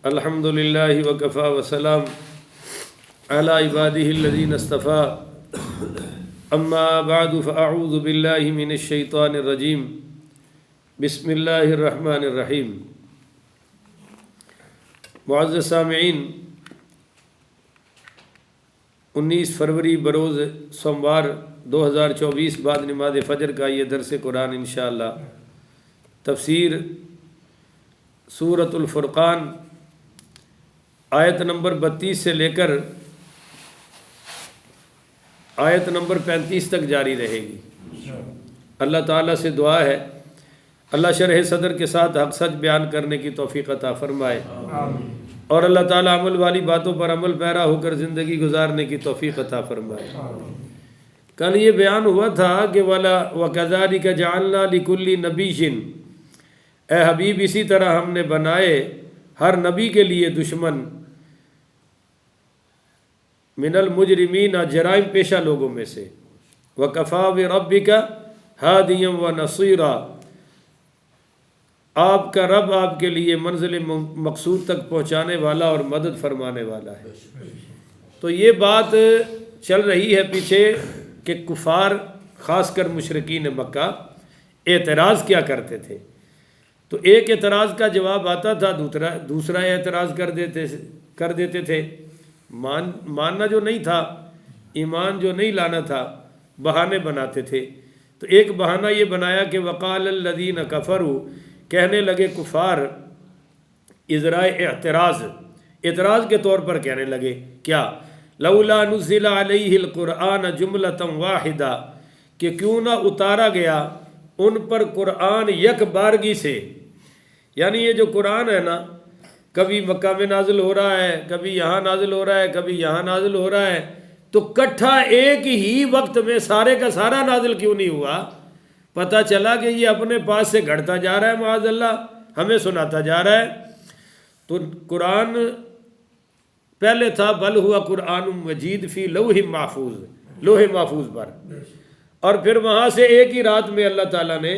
الحمد للہ وکفا وسلام علی عبادہ الذین اصطفیٰ اما بعد فاعوذ باللہ من الشیطان الرجیم بسم اللہ الرحمن الرحیم۔ معزز سامعین، 19 فروری بروز سوموار 2024 بعد نماز فجر کا یہ درس قرآن انشاءاللہ تفسیر سورۃ الفرقان آیت نمبر 32 سے لے کر آیت نمبر 35 تک جاری رہے گی۔ اللہ تعالیٰ سے دعا ہے اللہ شرح صدر کے ساتھ حق سچ بیان کرنے کی توفیق عطا فرمائے، اور اللہ تعالیٰ عمل والی باتوں پر عمل پیرا ہو کر زندگی گزارنے کی توفیق عطا فرمائے۔ کل یہ بیان ہوا تھا کہ وَكَذَلِكَ جَعَلْنَا لِكُلِّ نَبِيٍّ، اے حبیب اسی طرح ہم نے بنائے ہر نبی کے لیے دشمن من المجرمین، جرائم پیشہ لوگوں میں سے، وَكَفَى بِرَبِّكَ هَادِيًا وَنَصِيرًا، آپ کا رب آپ کے لیے منزل مقصود تک پہنچانے والا اور مدد فرمانے والا ہے۔ تو یہ بات چل رہی ہے پیچھے کہ کفار خاص کر مشرکین مکہ اعتراض کیا کرتے تھے، تو ایک اعتراض کا جواب آتا تھا، دوسرا اعتراض کر دیتے تھے۔ ماننا جو نہیں تھا، ایمان جو نہیں لانا تھا، بہانے بناتے تھے۔ تو ایک بہانہ یہ بنایا کہ وقال الذین کفروا، کہنے لگے کفار ازرائے اعتراض کے طور پر کہنے لگے کیا، لولا نزل علیہ القرآن جملۃ واحدہ، کہ کیوں نہ اتارا گیا ان پر قرآن یک بارگی سے۔ یعنی یہ جو قرآن ہے نا، کبھی مکہ میں نازل ہو رہا ہے، کبھی یہاں نازل ہو رہا ہے، کبھی یہاں نازل ہو رہا ہے، تو کٹھا ایک ہی وقت میں سارے کا سارا نازل کیوں نہیں ہوا؟ پتہ چلا کہ یہ اپنے پاس سے گھڑتا جا رہا ہے، معاذ اللہ ہمیں سناتا جا رہا ہے۔ تو قرآن پہلے تھا بل ہوا قرآن مجید فی لوح محفوظ، لوح محفوظ پر، اور پھر وہاں سے ایک ہی رات میں اللہ تعالیٰ نے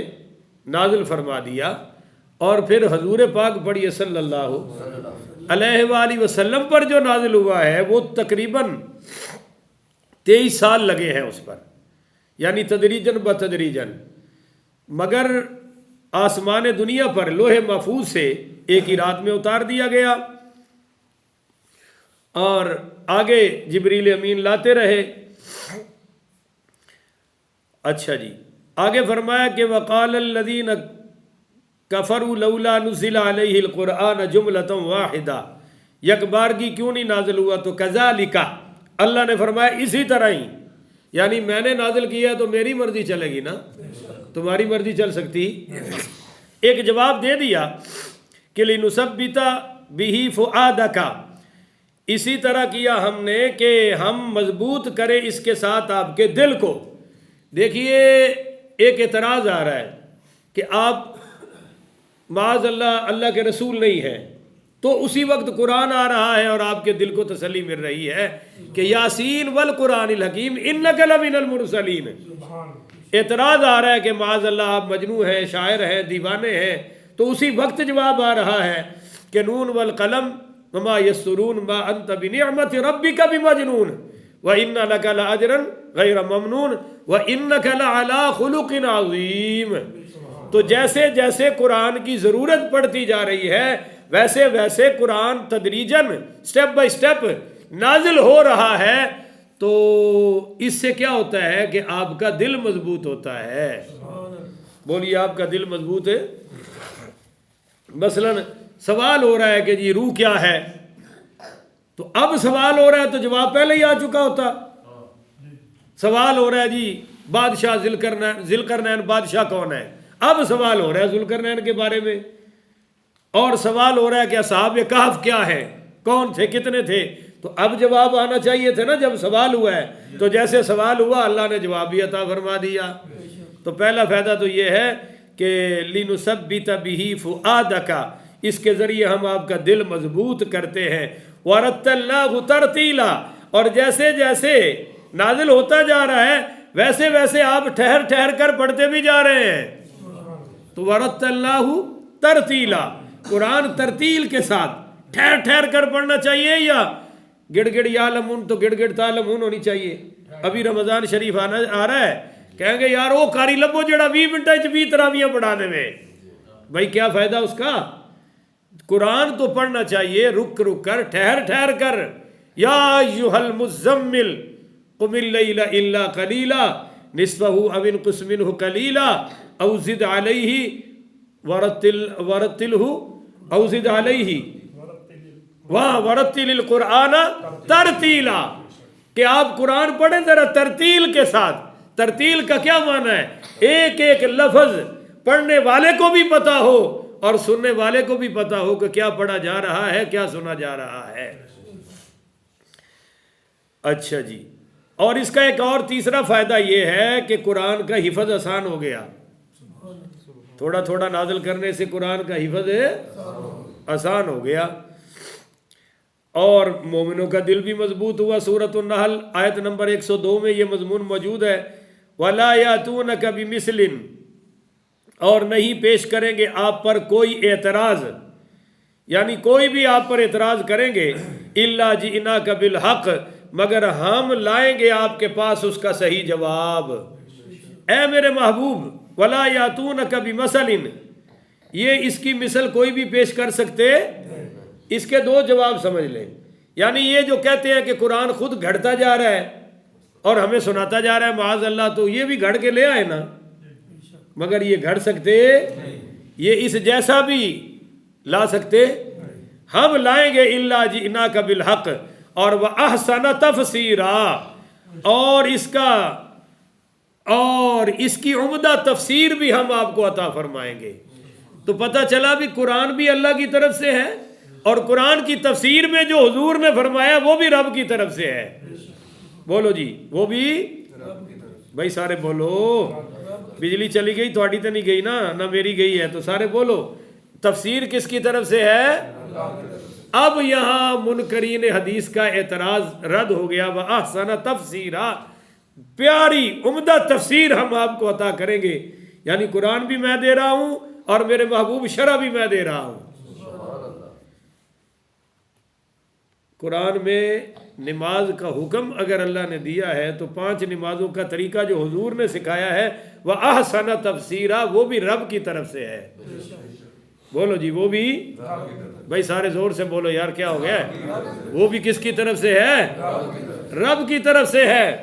نازل فرما دیا، اور پھر حضور پاک پڑھیے صلی اللہ علیہ وآلہ وسلم پر جو نازل ہوا ہے وہ تقریباً 23 سال لگے ہیں اس پر، یعنی تدریجاً بتدریجاً، مگر آسمان دنیا پر لوح محفوظ سے ایک ہی رات میں اتار دیا گیا، اور آگے جبریل امین لاتے رہے۔ اچھا جی، آگے فرمایا کہ وقال الذین کفروا لولا نزل علیہ القرآن جملۃ واحدہ، یک بارگی کیوں نہیں نازل ہوا؟ تو کذالک، اللہ نے فرمایا اسی طرح ہی، یعنی میں نے نازل کیا تو میری مرضی چلے گی نا، تمہاری مرضی چل سکتی؟ ایک جواب دے دیا کہ لنثبت بہ فؤادک، اسی طرح کیا ہم نے کہ ہم مضبوط کریں اس کے ساتھ آپ کے دل کو۔ دیکھیے ایک اعتراض آ رہا ہے کہ آپ معاذ اللہ اللہ کے رسول نہیں ہیں، تو اسی وقت قرآن آ رہا ہے اور آپ کے دل کو تسلی مل رہی ہے کہ یاسین والقرآن الحکیم انک لمن المرسلین۔ اعتراض آ رہا ہے کہ معاذ اللہ آپ مجنون ہیں، شاعر ہیں، دیوانے ہیں، تو اسی وقت جواب آ رہا ہے کہ نون والقلم وما یسطرون ما انت بنعمت ربک بمجنون وان لک لاجرا غیر ممنون وانک لعلی خلق عظیم۔ تو جیسے جیسے قرآن کی ضرورت پڑتی جا رہی ہے ویسے ویسے قرآن تدریجاً سٹیپ بائی سٹیپ نازل ہو رہا ہے، تو اس سے کیا ہوتا ہے کہ آپ کا دل مضبوط ہوتا ہے۔ بولیے آپ کا دل مضبوط ہے؟ مثلا سوال ہو رہا ہے کہ جی روح کیا ہے، تو اب سوال ہو رہا ہے تو جواب پہلے ہی آ چکا ہوتا۔ سوال ہو رہا ہے جی بادشاہ ذوالقرنین بادشاہ کون ہے، اب سوال ہو رہا ہے ذوالقرنین کے بارے میں، اور سوال ہو رہا ہے کہ اصحاب کہف کیا ہے، کون تھے، کتنے تھے، تو اب جواب آنا چاہیے تھے نا جب سوال ہوا ہے۔ تو جیسے سوال ہوا اللہ نے جواب بھی عطا فرما دیا۔ تو پہلا فائدہ تو یہ ہے کہ لنثبت بہ فؤادک، اس کے ذریعے ہم آپ کا دل مضبوط کرتے ہیں، ورتلناہ ترتیلا، اور جیسے جیسے نازل ہوتا جا رہا ہے ویسے ویسے آپ ٹھہر ٹھہر کر پڑھتے بھی جا رہے ہیں۔ تو ورتلناہ ترتیلا، قرآن ترتیل کے ساتھ ٹھہر ٹھہر کر پڑھنا چاہیے یا گڑ گڑ یعلمون تو گڑ گڑ تعلمون ہونی چاہیے؟ ابھی رمضان شریف آ رہا ہے، کہیں گے یار وہ کاری لبو جڑا 20 منٹ 20 تراویاں پڑھا دے میں، بھائی کیا فائدہ اس کا؟ قرآن تو پڑھنا چاہیے رک رک کر، ٹھہر ٹھہر کر. یا ایھا المزمل قم اللیل الا قلیلا نصفہ او انقص منہ قلیلا او زد علیہ ورتلہ او زد علیہ ورتل القرآن ترتیلا، کہ آپ قرآن پڑھیں ذرا ترتیل کے ساتھ. ترتیل کا کیا معنی ہے؟ ایک ایک لفظ پڑھنے والے کو بھی پتا ہو اور سننے والے کو بھی پتا ہو کہ کیا پڑھا جا رہا ہے، کیا سنا جا رہا ہے. اچھا جی، اور اس کا ایک اور تیسرا فائدہ یہ ہے کہ قرآن کا حفظ آسان ہو گیا. تھوڑا تھوڑا نازل کرنے سے قرآن کا حفظ آسان ہو گیا اور مومنوں کا دل بھی مضبوط ہوا. سورۃ النحل آیت نمبر 102 میں یہ مضمون موجود ہے. وَلَا يَأْتُونَكَ بِمِثْلٍ، اور نہیں پیش کریں گے آپ پر کوئی اعتراض، یعنی کوئی بھی آپ پر اعتراض کریں گے، إِلَّا جِئْنَاكَ بِالْحَقِّ، مگر ہم لائیں گے آپ کے پاس اس کا صحیح جواب. اے میرے محبوب، وَلَا يَأْتُونَكَ بِمَثَلٍ، یہ اس کی مثل کوئی بھی پیش کر سکتے. اس کے دو جواب سمجھ لیں. یعنی یہ جو کہتے ہیں کہ قرآن خود گھڑتا جا رہا ہے اور ہمیں سناتا جا رہا ہے معاذ اللہ، تو یہ بھی گھڑ کے لے آئے نا، مگر یہ گھڑ سکتے، یہ اس جیسا بھی لا سکتے. ہم لائیں گے الا جئناک بالحق، اور وَأَحْسَنَ تَفْسِيرًا، اور اس کی عمدہ تفسیر بھی ہم آپ کو عطا فرمائیں گے. تو پتہ چلا بھی قرآن بھی اللہ کی طرف سے ہے اور قرآن کی تفسیر میں جو حضور نے فرمایا وہ بھی رب کی طرف سے ہے. بولو جی، وہ بھی بھائی سارے بولو. بجلی چلی گئی تھوڑی تو نہیں گئی نا، نہ میری گئی ہے، تو سارے بولو تفسیر کس کی طرف سے ہے؟ اب یہاں منکرین حدیث کا اعتراض رد ہو گیا. وَأَحْسَنَ تَفْسِيرًا، پیاری عمدہ تفسیر ہم آپ کو عطا کریں گے. یعنی قرآن بھی میں دے رہا ہوں اور میرے محبوب شرع بھی میں دے رہا ہوں. قرآن میں نماز کا حکم اگر اللہ نے دیا ہے تو 5 نمازوں کا طریقہ جو حضور نے سکھایا ہے وَأَحْسَنَ تَفْسِيرًا، وہ بھی رب کی طرف سے ہے. بولو جی، وہ بھی بھائی سارے زور سے بولو یار، کیا ہو گیا ہے؟ وہ بھی کس کی طرف سے ہے؟ رب کی طرف سے ہے.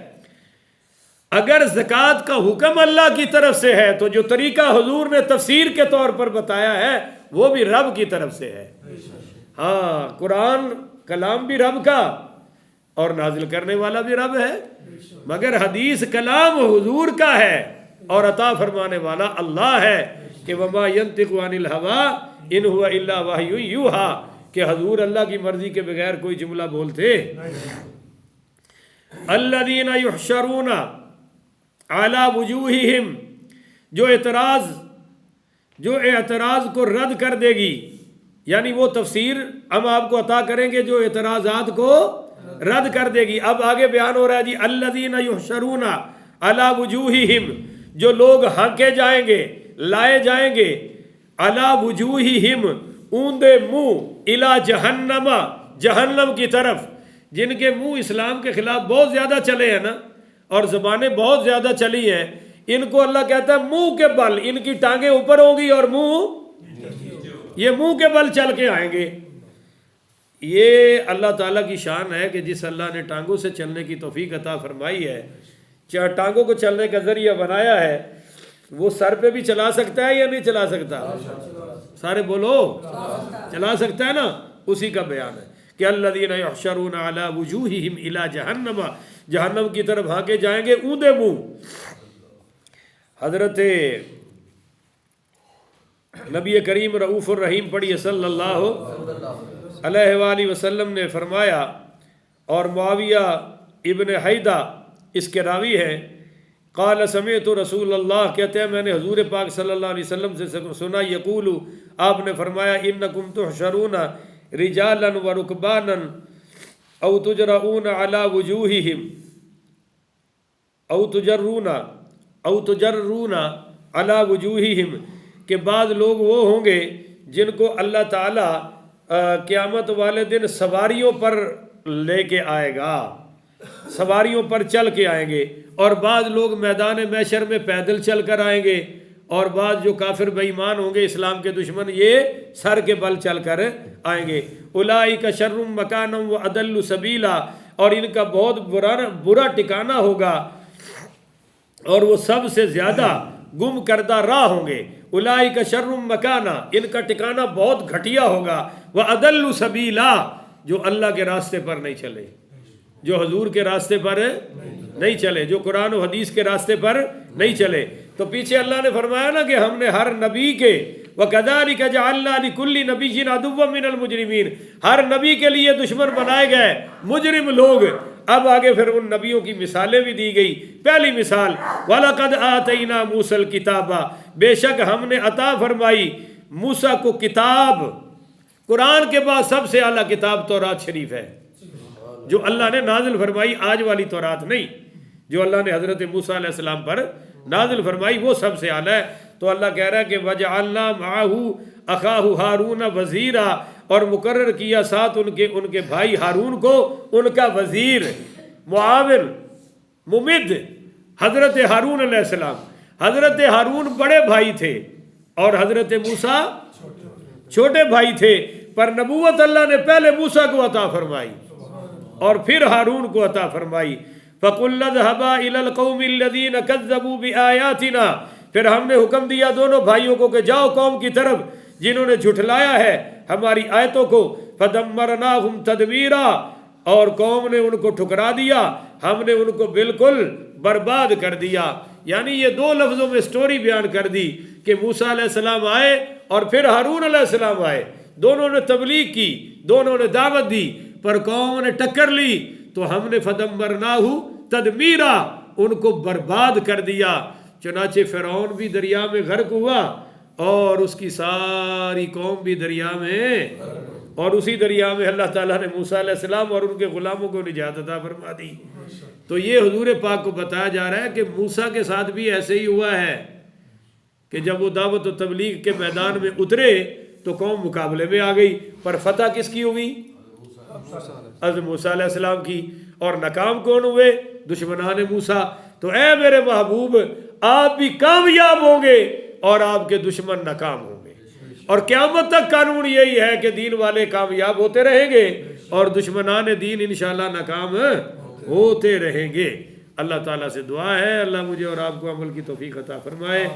اگر زکوٰۃ کا حکم اللہ کی طرف سے ہے تو جو طریقہ حضور نے تفسیر کے طور پر بتایا ہے وہ بھی رب کی طرف سے ہے. ہاں، قرآن کلام بھی رب کا اور نازل کرنے والا بھی رب ہے، مگر حدیث کلام حضور کا ہے اور عطا فرمانے والا اللہ ہے. کہ وما ينطق عن الهوى ان هو الا وحی یوحى، کہ حضور اللہ کی مرضی کے بغیر کوئی جملہ بولتے. الذین یحشرون علی وجوہہم، جو اعتراض کو رد کر دے گی، یعنی وہ تفسیر ہم آپ کو عطا کریں گے جو اعتراضات کو رد کر دے گی. اب آگے بیان ہو رہا ہے جی، الذین یحشرون علی وجوہہم، جو لوگ ہانکے جائیں گے، لائے جائیں گے، علی وجوہہم، اوندے منہ، الی جہنم، جہنم کی طرف. جن کے منہ اسلام کے خلاف بہت زیادہ چلے ہیں نا، اور زبانیں بہت زیادہ چلی ہیں، ان کو اللہ کہتا ہے منہ کے بل، ان کی ٹانگیں اوپر ہوں گی اور یہ منہ کے بل چل کے آئیں گے. یہ اللہ تعالیٰ کی شان ہے کہ جس اللہ نے ٹانگوں سے چلنے کی توفیق عطا فرمائی ہے، چاہے ٹانگوں کو چلنے کا ذریعہ بنایا ہے، وہ سر پہ بھی چلا سکتا ہے یا نہیں چلا سکتا؟ سارے بولو، چلا سکتا ہے نا. اسی کا بیان ہے کہ الذین یحشرون علی وجوہہم الی جہنم، جہنم کی طرف ہانکے جائیں گے اوندے منہ. حضرت نبی کریم رؤوف الرحیم پڑھیے صلی اللہ علیہ وآلہ وسلم نے فرمایا، اور معاویہ ابن حیدہ اس کے راوی ہیں، قال سمعت رسول اللہ، کہتے ہیں میں نے حضور پاک صلی اللہ علیہ وسلم سے سنا، یقول، آپ نے فرمایا، انکم تحشرون رجالا ورکبانا او تجرؤون علی وجوہہم او تجرون علی وجوہہم، کہ بعض لوگ وہ ہوں گے جن کو اللہ تعالیٰ قیامت والے دن سواریوں پر لے کے آئے گا، سواریوں پر چل کے آئیں گے، اور بعض لوگ میدان محشر میں پیدل چل کر آئیں گے، اور بعض جو کافر بے ایمان ہوں گے اسلام کے دشمن یہ سر کے بل چل کر آئیں گے۔ اولئک شر مکانا واضل سبیلا، اور ان کا بہت برا ٹھکانہ ہوگا اور وہ سب سے زیادہ گم کردہ راہ ہوں گے۔ اولئک شر مکانا، ان کا ٹھکانہ بہت گھٹیا ہوگا، واضل سبیلا، جو اللہ کے راستے پر نہیں چلے، جو حضور کے راستے پر نہیں چلے، جو قرآن و حدیث کے راستے پر نہیں چلے۔ تو پیچھے اللہ نے فرمایا نا کہ ہم نے ہر نبی کے وَكَذَلِكَ جَعَلْنَا لِكُلِّ نَبِيٍّ عَدُوًّا مِّنَ الْمُجْرِمِينَ، ہر نبی کے لیے دشمن بنائے گئے مجرم لوگ۔ اب آگے پھر ان نبیوں کی مثالیں بھی دی گئی۔ پہلی مثال وَلَقَدْ آتَيْنَا مُوسَى الْكِتَابَ، بے شک ہم نے عطا فرمائی موسیٰ کو کتاب۔ قرآن کے بعد سب سے اعلیٰ کتاب تورات شریف ہے، جو اللہ نے نازل فرمائی، آج والی تورات نہیں، جو اللہ نے حضرت موسیٰ علیہ السلام پر نازل فرمائی وہ سب سے اعلیٰ ہے۔ تو اللہ کہہ رہا ہے کہ وَجَعَلْنَا مَعَهُ أَخَاهُ هَارُونَ وَزِيرًا، اور مقرر کیا ساتھ ان کے بھائی ہارون کو ان کا وزیر، معاون، ممد، حضرت ہارون علیہ السلام۔ حضرت ہارون بڑے بھائی تھے اور حضرت موسیٰ چھوٹے بھائی تھے، پر نبوت اللہ نے پہلے موسیٰ کو عطا فرمائی اور پھر ہارون کو عطا فرمائی۔ فَقُلْ اذْهَبَا إِلَى الْقَوْمِ الَّذِينَ كَذَّبُوا بِآيَاتِنَا، پھر ہم نے حکم دیا دونوں بھائیوں کو کہ جاؤ قوم کی طرف جنہوں نے جھٹلایا ہے ہماری آیتوں کو۔ فَدَمَّرْنَاهُمْ تَدْمِيرًا، اور قوم نے ان کو ٹھکرا دیا، ہم نے ان کو بالکل برباد کر دیا۔ یعنی یہ دو لفظوں میں سٹوری بیان کر دی کہ موسیٰ علیہ السلام آئے اور پھر ہارون علیہ السلام آئے، دونوں نے تبلیغ کی، دونوں نے دعوت دی، پر قوم نے ٹکر لی تو ہم نے فَدَمَّرْنَاهُ تَدْمِيرًا، ان کو برباد کر دیا۔ چنانچہ فرعون بھی دریا میں غرق ہوا اور اس کی ساری قوم بھی دریا میں، اور اسی دریا میں اللہ تعالیٰ نے موسیٰ علیہ السلام اور ان کے غلاموں کو نجات عطا فرما دی۔ تو یہ حضور پاک کو بتایا جا رہا ہے کہ موسیٰ کے ساتھ بھی ایسے ہی ہوا ہے کہ جب وہ دعوت و تبلیغ کے میدان میں اترے تو قوم مقابلے میں آ گئی، پر فتح کس کی ہوئی؟ حضرت موسیٰ علیہ السلام کی۔ اور ناکام کون ہوئے؟ دشمنان موسیٰ۔ تو اے میرے محبوب، آپ بھی کامیاب ہوں گے اور آپ کے دشمن ناکام ہوں گے، اور قیامت تک قانون یہی ہے کہ دین والے کامیاب ہوتے رہیں گے اور دشمنان دین انشاءاللہ ناکام ہوتے رہیں گے۔ اللہ تعالیٰ سے دعا ہے اللہ مجھے اور آپ کو عمل کی توفیق عطا فرمائے۔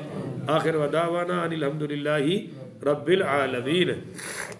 آخر ودعوانا ان الحمدللہ رب العالمین۔